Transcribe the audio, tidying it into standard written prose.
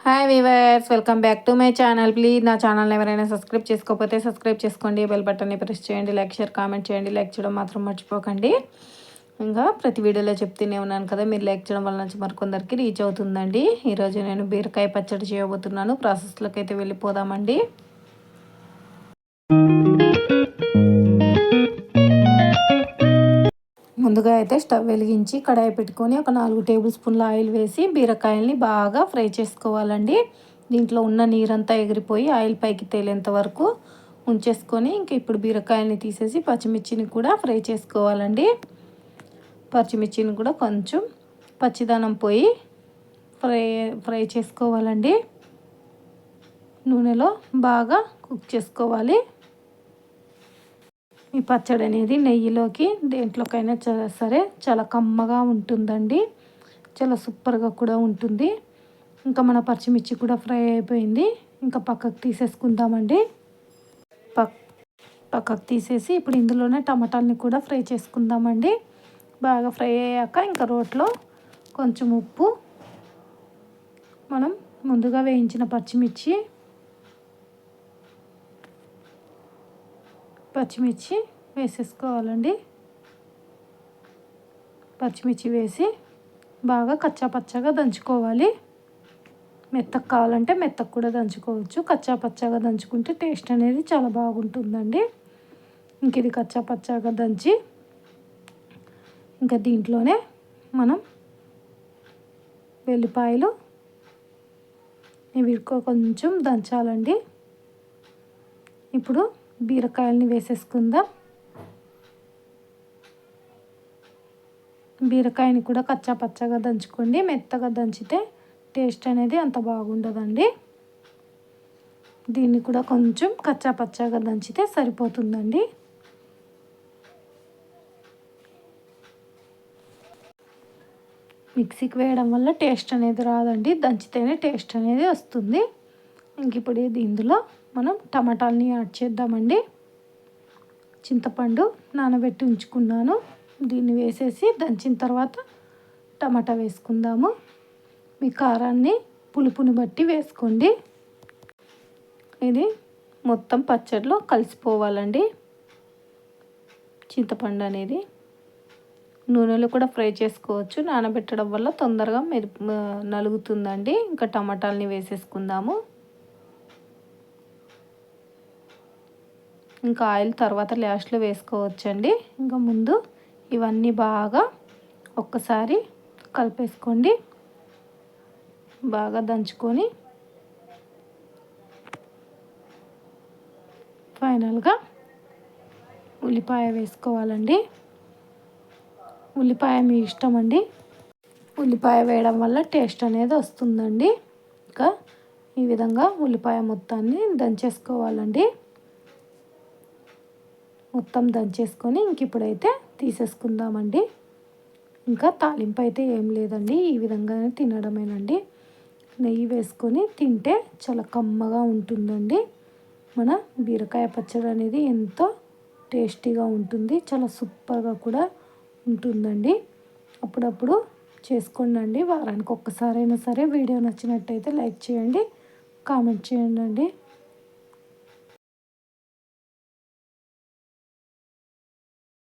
Hi weavers, welcome back to my channel. Please నా channel ఎవరైనా subscribe చేసుకోకపోతే subscribe చేసుకోండి, బెల్ బటన్ని ప్రెస్ చేయండి, లైక్ షేర్ కామెంట్ చేయండి. లైక్ చేయడం మాత్రం మర్చిపోకండి. ఇంకా ప్రతి వీడియోలో చెప్తూనే ఉన్నాను కదా, మీరు లైక్ చేయడం వల్ల నుంచి మరికొందరికి రీచ్ అవుతుందండి. ఈరోజు నేను బీరకాయ పచ్చడి చేయబోతున్నాను. ప్రాసెస్లోకి అయితే వెళ్ళిపోదామండి. ముందుగా అయితే స్టవ్ వెలిగించి కడాయి పెట్టుకొని ఒక 4 టేబుల్ స్పూన్ల ఆయిల్ వేసి బీరకాయల్ని బాగా ఫ్రై చేసుకోవాలండి. దీంట్లో ఉన్న నీరంతా ఎగిరిపోయి ఆయిల్ పైకి తేలేంత వరకు ఉంచేసుకొని ఇంక ఇప్పుడు బీరకాయల్ని తీసేసి పచ్చిమిర్చిని కూడా ఫ్రై చేసుకోవాలండి. పచ్చిమిర్చిని కూడా కొంచెం పచ్చిదనం పోయి ఫ్రై చేసుకోవాలండి. నూనెలో బాగా కుక్ చేసుకోవాలి. ఈ పచ్చడి అనేది నెయ్యిలోకి దేంట్లోకైనా సరే చాలా కమ్మగా ఉంటుందండి. చాలా సూపర్గా కూడా ఉంటుంది. ఇంకా మన పచ్చిమిర్చి కూడా ఫ్రై అయిపోయింది. ఇంకా పక్కకు తీసేసుకుందామండి. పక్కకు తీసేసి ఇప్పుడు ఇందులోనే టమాటాలని కూడా ఫ్రై చేసుకుందామండి. బాగా ఫ్రై అయ్యాక ఇంకా రోట్లో కొంచెం ఉప్పు, మనం ముందుగా వేయించిన పచ్చిమిర్చి వేసేసుకోవాలండి. పచ్చిమిర్చి వేసి బాగా కచ్చాపచ్చగా దంచుకోవాలి. మెత్తకు కావాలంటే మెత్తకు కూడా దంచుకోవచ్చు. కచ్చాపచ్చగా దంచుకుంటే టేస్ట్ అనేది చాలా బాగుంటుందండి. ఇంక ఇది కచ్చాపచ్చగా దంచి ఇంకా దీంట్లోనే మనం వెల్లిపాయలు ఇవి కొంచెం దంచాలండి. ఇప్పుడు బీరకాయలని వేసేసుకుందాం. బీరకాయని కూడా కచ్చాపచ్చగా దంచుకోండి. మెత్తగా దంచితే టేస్ట్ అనేది అంత బాగుండదండి. దీన్ని కూడా కొంచెం కచ్చాపచ్చగా దంచితే సరిపోతుందండి. మిక్సీకి వేయడం వల్ల టేస్ట్ అనేది రాదండి, దంచితేనే టేస్ట్ అనేది వస్తుంది. ఇంక ఇప్పుడు ఇందులో మనం టమాటాలని యాడ్ చేద్దామండి. చింతపండు నానబెట్టి ఉంచుకున్నాను, దీన్ని వేసేసి దంచిన తర్వాత టమాటా వేసుకుందాము. మీ కారాన్ని పులుపుని బట్టి వేసుకోండి. ఇది మొత్తం పచ్చడిలో కలిసిపోవాలండి. చింతపండు అనేది నూనెలో కూడా ఫ్రై చేసుకోవచ్చు. నానబెట్టడం వల్ల తొందరగా నలుగుతుందండి. ఇంకా టమాటాలని వేసేసుకుందాము. ఇంకా ఆయిల్ తర్వాత లాస్ట్లో వేసుకోవచ్చండి. ఇంకా ముందు ఇవన్నీ బాగా ఒక్కసారి కలిపేసుకోండి. బాగా దంచుకొని ఫైనల్గా ఉల్లిపాయ వేసుకోవాలండి. ఉల్లిపాయ మీ ఇష్టం అండి. ఉల్లిపాయ వేయడం వల్ల టేస్ట్ అనేది వస్తుందండి. ఇంకా ఈ విధంగా ఉల్లిపాయ మొత్తాన్ని దంచేసుకోవాలండి. మొత్తం దంచేసుకొని ఇంక ఇప్పుడైతే తీసేసుకుందామండి. ఇంకా తాలింపు అయితే ఏం లేదండి, ఈ విధంగానే తినడమేనండి. నెయ్యి వేసుకొని తింటే చాలా కమ్మగా ఉంటుందండి. మన బీరకాయ పచ్చడి అనేది ఎంతో టేస్టీగా ఉంటుంది. చాలా సూపర్గా కూడా ఉంటుందండి. అప్పుడప్పుడు చేసుకోండి. వారానికి ఒక్కసారైనా సరే. వీడియో నచ్చినట్టయితే లైక్ చేయండి, కామెంట్ చేయండి.